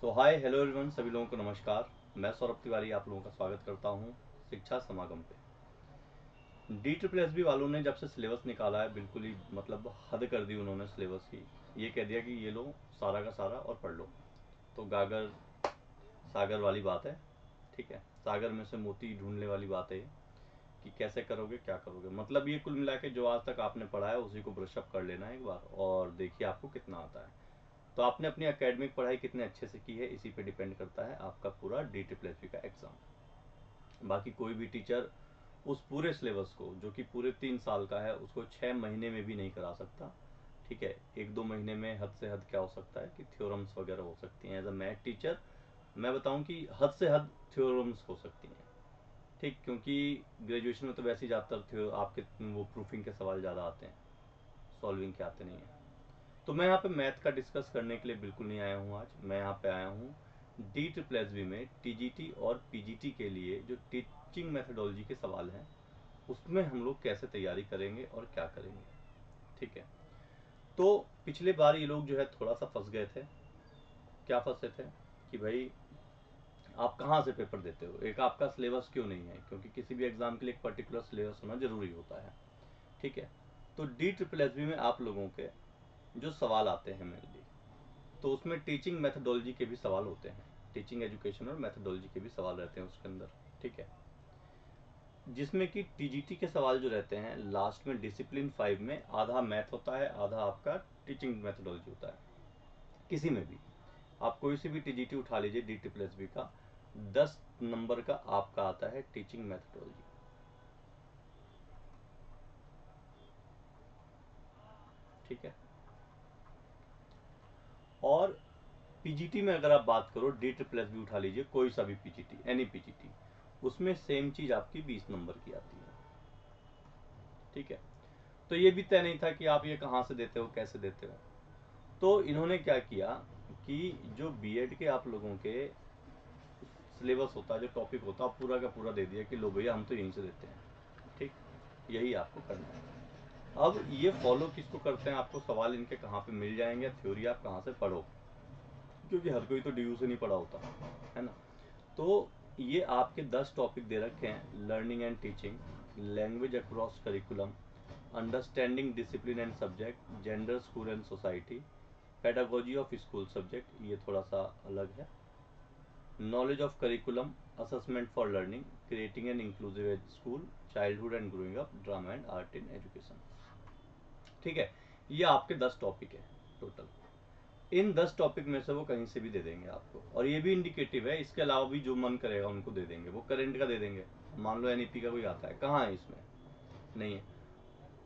तो hi hello everyone, सभी लोगों को नमस्कार। मैं सौरभ तिवारी आप लोगों का स्वागत करता हूं शिक्षा समागम पे। डी ट्रिपल एस बी वालों ने जब से सिलेबस निकाला है, बिल्कुल ही मतलब हद कर दी उन्होंने सिलेबस की। ये कह दिया कि ये लो सारा का सारा और पढ़ लो। तो गागर सागर वाली बात है, ठीक है। सागर में से मोती ढूंढने वाली बात है कि कैसे करोगे क्या करोगे। मतलब ये कुल मिला के जो आज तक आपने पढ़ा है उसी को ब्रशअप कर लेना है एक बार, और देखिए आपको कितना आता है। तो आपने अपनी एकेडमिक पढ़ाई कितने अच्छे से की है, इसी पे डिपेंड करता है आपका पूरा डी ट्रिपल एस बी का एग्ज़ाम। बाकी कोई भी टीचर उस पूरे सिलेबस को, जो कि पूरे 3 साल का है, उसको 6 महीने में भी नहीं करा सकता, ठीक है। 1-2 महीने में हद से हद क्या हो सकता है कि थ्योरम्स वगैरह हो सकती हैं। एज अ मैथ टीचर मैं बताऊं कि हद से हद थ्योरम्स हो सकती हैं, ठीक। क्योंकि ग्रेजुएशन में तो वैसे ही ज़्यादातर आपके वो प्रूफिंग के सवाल ज़्यादा आते हैं, सॉल्विंग के आते नहीं हैं। तो मैं यहाँ पे मैथ का डिस्कस करने के लिए बिल्कुल नहीं आया हूँ। आज मैं यहाँ पे आया हूँ डी ट्रिपल एस बी में टीजीटी और पीजीटी के लिए जो टीचिंग मेथडोलॉजी के सवाल हैं, उसमें हम लोग कैसे तैयारी करेंगे और क्या करेंगे, ठीक है। तो पिछले बार ये लोग जो है थोड़ा सा फंस गए थे। क्या फंसे थे कि भाई आप कहाँ से पेपर देते हो, एक आपका सिलेबस क्यों नहीं है, क्योंकि किसी भी एग्जाम के लिए एक पर्टिकुलर सिलेबस होना जरूरी होता है, ठीक है। तो डी ट्रिपल एस बी में आप लोगों के जो सवाल आते हैं मेनली, तो उसमें टीचिंग मेथडोलॉजी के भी सवाल होते हैं। टीचिंग एजुकेशन और मेथडोलॉजी के भी सवाल रहते हैं उसके अंदर, ठीक है। जिसमें कि टीजीटी के सवाल जो रहते हैं लास्ट में डिसिप्लिन 5 में आधा मैथ होता है, आधा आपका टीचिंग मेथडोलॉजी होता है। किसी में भी आप कोई सी भी टीजीटी उठा लीजिए डी ट्रिपल एस बी का, 10 नंबर का आपका आता है टीचिंग मेथडोलॉजी, ठीक है। और पीजीटी में अगर आप बात करो, डी ट्रिपल एस बी उठा लीजिए कोई सा भी पीजीटी, एनी पीजीटी, उसमें सेम चीज आपकी 20 नंबर की आती है, ठीक है। तो ये भी तय नहीं था कि आप ये कहाँ से देते हो, कैसे देते हो। तो इन्होंने क्या किया कि जो बीएड के आप लोगों के सिलेबस होता है, जो टॉपिक होता है, पूरा का पूरा दे दिया कि लो भैया हम तो यहीं से देते हैं, ठीक। यही आपको करना है। अब ये फॉलो किसको करते हैं, आपको सवाल इनके कहाँ पे मिल जाएंगे, थ्योरी आप कहाँ से पढ़ो, क्योंकि हर कोई तो डी से नहीं पढ़ा होता है ना। तो ये आपके 10 टॉपिक दे रखे हैं: learning and teaching, language across curriculum, understanding discipline and subject, gender school and society, pedagogy of school subject, ये थोड़ा सा अलग है, knowledge of curriculum, assessment for learning, creating an inclusive age school, childhood and growing up, drama and art in education, ठीक है। ये आपके 10 topic है टोटल। इन 10 टॉपिक में से वो कहीं से भी दे देंगे आपको, और ये भी इंडिकेटिव है, इसके अलावा भी जो मन करेगा उनको दे देंगे। वो करंट का दे देंगे, मान लो एनईपी का कोई आता है, कहाँ है इसमें, नहीं है,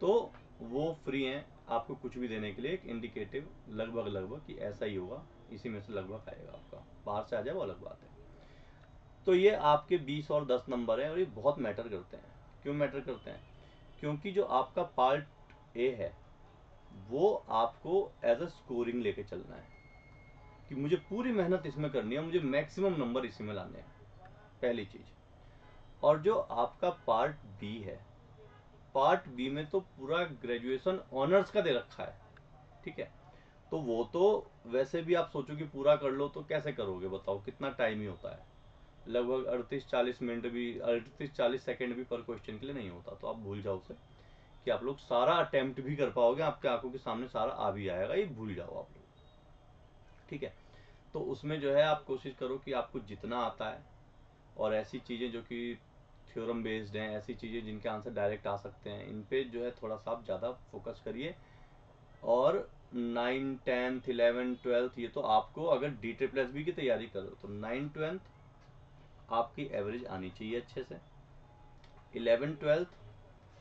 तो वो फ्री हैं आपको कुछ भी देने के लिए। एक इंडिकेटिव लगभग लगभग कि ऐसा ही होगा, इसी में से लगभग आएगा आपका, बाहर से आ जाए वो अलग बात है। तो ये आपके 20 और 10 नंबर हैं, और ये बहुत मैटर करते हैं। क्यों मैटर करते हैं? क्योंकि जो आपका पार्ट ए है वो आपको एज अ स्कोरिंग लेके चलना है, कि मुझे पूरी मेहनत इसमें करनी है, मुझे मैक्सिमम नंबर इसी में लाने हैं, पहली चीज। और जो आपका पार्ट बी है, पार्ट बी में तो पूरा ग्रेजुएशन ऑनर्स का दे रखा है, ठीक है। तो वो तो वैसे भी आप सोचो कि पूरा कर लो, तो कैसे करोगे बताओ, कितना टाइम ही होता है, लगभग 38-40 मिनट भी, 38-40 सेकेंड भी पर क्वेश्चन के लिए नहीं होता। तो आप भूल जाओ उसे कि आप लोग सारा अटेम्प्ट भी कर पाओगे, आपके आंखों के सामने सारा आ भी जाएगा, ये भूल जाओ आप लोग, ठीक है। तो उसमें जो है आप कोशिश करो कि आपको जितना आता है, और ऐसी चीज़ें जो कि थ्योरम बेस्ड हैं, ऐसी चीज़ें जिनके आंसर डायरेक्ट आ सकते हैं, इन पे जो है थोड़ा सा आप ज़्यादा फोकस करिए। और 9, 10, 11, 12 ये तो आपको, अगर डी ट्रिपल एस बी की तैयारी करो तो 9, 12 आपकी एवरेज आनी चाहिए अच्छे से, 11, 12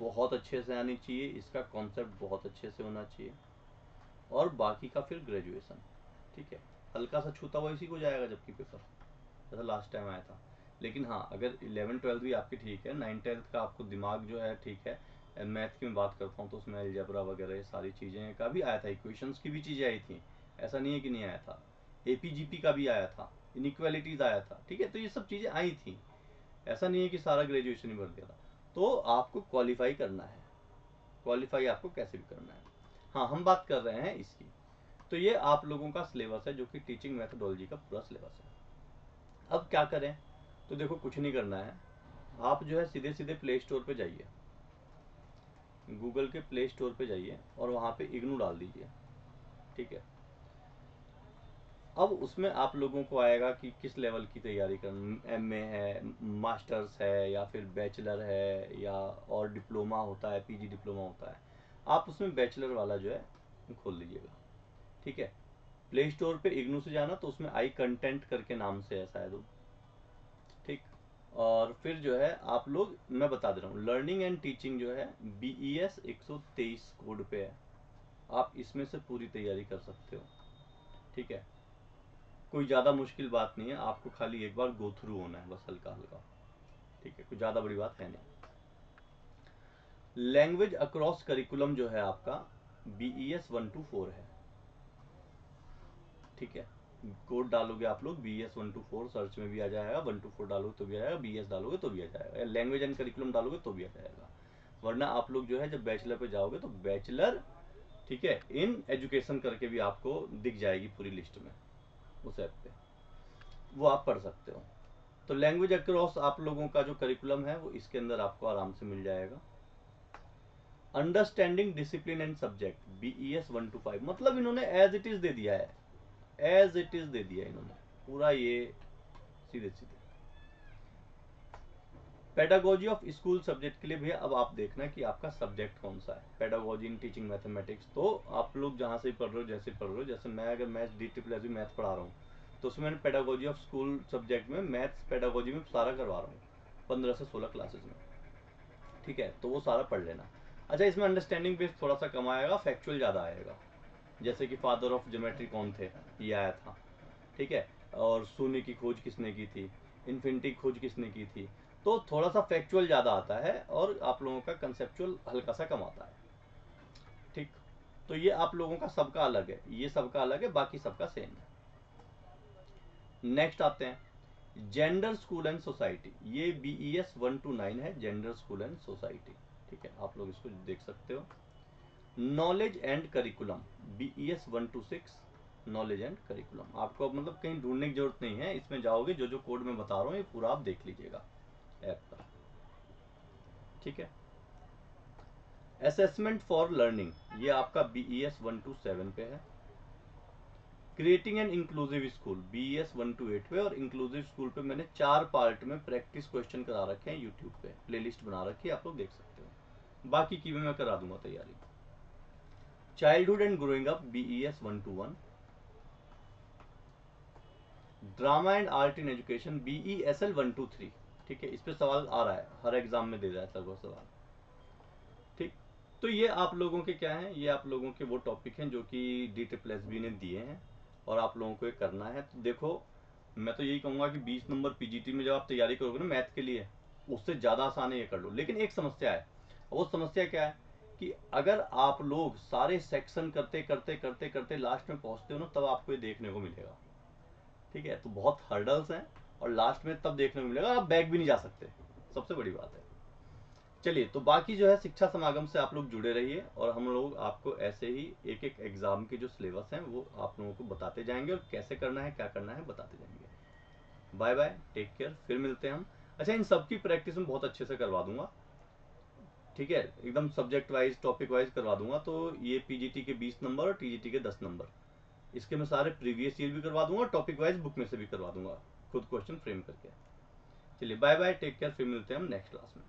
बहुत अच्छे से आनी चाहिए, इसका कॉन्सेप्ट बहुत अच्छे से होना चाहिए, और बाकी का फिर ग्रेजुएशन, ठीक है। हल्का सा छूता हुआ इसी को जाएगा जबकि पेपर, जैसा लास्ट टाइम आया था। लेकिन हाँ, अगर 11, 12 भी आपकी ठीक है, 9, 10 का आपको दिमाग जो है ठीक है। मैथ की मैं बात करता हूँ तो उसमें अलजेब्रा वगैरह ये सारी चीज़ें का भी आया था, इक्वेशंस की भी चीज़ें आई थी, ऐसा नहीं है कि नहीं आया था। एपीजीपी का भी आया था, इनइक्वालिटीज़ आया था, ठीक है। तो ये सब चीज़ें आई थी, ऐसा नहीं है कि सारा ग्रेजुएशन ही भर दिया था। तो आपको क्वालिफाई करना है, क्वालिफाई आपको कैसे भी करना है। हाँ, हम बात कर रहे हैं इसकी, तो ये आप लोगों का सिलेबस है जो कि टीचिंग मैथडोलॉजी का पूरा सिलेबस है। अब क्या करें, तो देखो कुछ नहीं करना है, आप जो है सीधे सीधे प्ले स्टोर पे जाइए, गूगल के प्ले स्टोर पे जाइए और वहाँ पे इग्नू डाल दीजिए। ठीक है, अब उसमें आप लोगों को आएगा कि किस लेवल की तैयारी करना, एमए है, मास्टर्स है, या फिर बैचलर है, या और डिप्लोमा होता है, पीजी डिप्लोमा होता है। आप उसमें बैचलर वाला जो है खोल लीजिएगा। ठीक है, प्ले स्टोर पे इग्नू से जाना तो उसमें आई कंटेंट करके नाम से है शायद वो। ठीक, और फिर जो है आप लोग, मैं बता दे रहा हूँ, लर्निंग एंड टीचिंग जो है BES 123 कोड पे है, आप इसमें से पूरी तैयारी कर सकते हो। ठीक है, कोई ज़्यादा मुश्किल बात नहीं है, आपको खाली एक बार गो थ्रू होना है बस, हल्का हल्का। ठीक है, कोई ज़्यादा बड़ी बात है नहीं। लैंग्वेज अक्रॉस करिकुलम जो है आपका BES 124 है। ठीक है, कोड डालोगे आप लोग BES 124, सर्च में भी आ जाएगा, 124 डालोगे तो भी आ जाएगा, BS डालोगे तो भी आ जाएगा, या लैंग्वेज एंड करिकुलम डालोगे तो भी आ जाएगा। वरना आप लोग जो है जब बैचलर पे जाओगे तो बैचलर, ठीक है, इन एजुकेशन करके भी आपको दिख जाएगी पूरी लिस्ट में उस ऐप पे, वो आप पढ़ सकते हो। तो लैंग्वेज अक्रॉस आप लोगों का जो करिकुलम है वो इसके अंदर आपको आराम से मिल जाएगा। Understanding discipline and subject BES 125, मतलब इन्होंने एज इट इज दे दिया है, एज इट इज दे दिया इन्होंने पूरा, ये सीधे सीधे। पेडागोजी ऑफ स्कूल सब्जेक्ट के लिए भैया अब आप देखना कि आपका सब्जेक्ट कौन सा है। पेडागोजी इन टीचिंग मैथमेटिक्स, तो आप लोग जहाँ से पढ़ रहे हो, जैसे पढ़ रहे हो, जैसे मैं अगर मैथ्स DTPLS मैथ पढ़ा रहा हूँ तो उसमें मैंने पेडागोजी ऑफ स्कूल सब्जेक्ट में मैथ्स पेडागोजी में सारा करवा रहा हूँ 15 से 16 क्लासेज में। ठीक है, तो वो सारा पढ़ लेना। अच्छा, इसमें अंडरस्टैंडिंग बेस थोड़ा सा कम आएगा, फैक्चुअल ज़्यादा आएगा, जैसे कि फादर ऑफ ज्योमेट्री कौन थे, ये आया था। ठीक है, और शून्य की खोज किसने की थी, इन्फिनिटी की खोज किसने की थी, तो थोड़ा सा फैक्चुअल ज़्यादा आता है और आप लोगों का कंसेप्चुअल हल्का सा कम आता है। ठीक, तो ये आप लोगों का सबका अलग है, ये सबका अलग है, बाकी सबका सेम है। नेक्स्ट आते हैं जेंडर स्कूल एंड सोसाइटी, ये BES 129 है, जेंडर स्कूल एंड सोसाइटी। ठीक है, आप लोग इसको देख सकते हो। Knowledge and curriculum BES 126, knowledge and curriculum. आपको अब मतलब कहीं ढूंढने की जरूरत नहीं है, इसमें जाओगे जो जो कोड मैं बता रहा हूँ ये पूरा आप देख लीजिएगा ऐप पर। ठीक है, असेसमेंट फॉर लर्निंग, ये आपका BES 127 पे है। Creating an inclusive school BES 128 पे, और इंक्लूसिव स्कूल पे मैंने 4 पार्ट में प्रैक्टिस क्वेश्चन करा रखे हैं, यूट्यूब पे प्लेलिस्ट बना रखी है, आप लोग देख सकते हो। बाकी की भी मैं करा दूंगा तैयारी। Childhood and growing up BES 121, drama and art in education BESL 123। ठीक है, इस पे सवाल आ रहा है, हर एग्जाम में दे रहा है लगभग सवाल। ठीक, तो ये आप लोगों के क्या है, ये आप लोगों के वो टॉपिक हैं जो कि DTPLSB ने दिए हैं और आप लोगों को ये करना है। तो देखो, मैं तो यही कहूँगा कि 20 नंबर PGT में जब आप तैयारी करोगे ना मैथ के लिए, उससे ज़्यादा आसान है, ये कर लो। लेकिन एक समस्या है, वो समस्या क्या है कि अगर आप लोग सारे सेक्शन करते करते करते करते लास्ट में पहुँचते हो ना, तब आपको ये देखने को मिलेगा। ठीक है, तो बहुत हर्डल्स हैं और लास्ट में तब देखने को मिलेगा, आप बैक भी नहीं जा सकते, सबसे बड़ी बात है। चलिए, तो बाकी जो है शिक्षा समागम से आप लोग जुड़े रहिए और हम लोग आपको ऐसे ही एक एक एग्जाम के जो सिलेबस हैं वो आप लोगों को बताते जाएंगे और कैसे करना है क्या करना है बताते जाएंगे। बाय बाय, टेक केयर, फिर मिलते हैं हम। अच्छा, इन सब की प्रैक्टिस में बहुत अच्छे से करवा दूंगा। ठीक है, एकदम सब्जेक्ट वाइज टॉपिक वाइज करवा दूंगा। तो ये PGT के 20 नंबर और TGT के 10 नंबर, इसके मैं सारे प्रीवियस ईयर भी करवा दूंगा, टॉपिक वाइज बुक में से भी करवा दूंगा, खुद क्वेश्चन फ्रेम करके। चलिए बाय बाय, टेक केयर, फिर मिलते हैं हम नेक्स्ट क्लास में।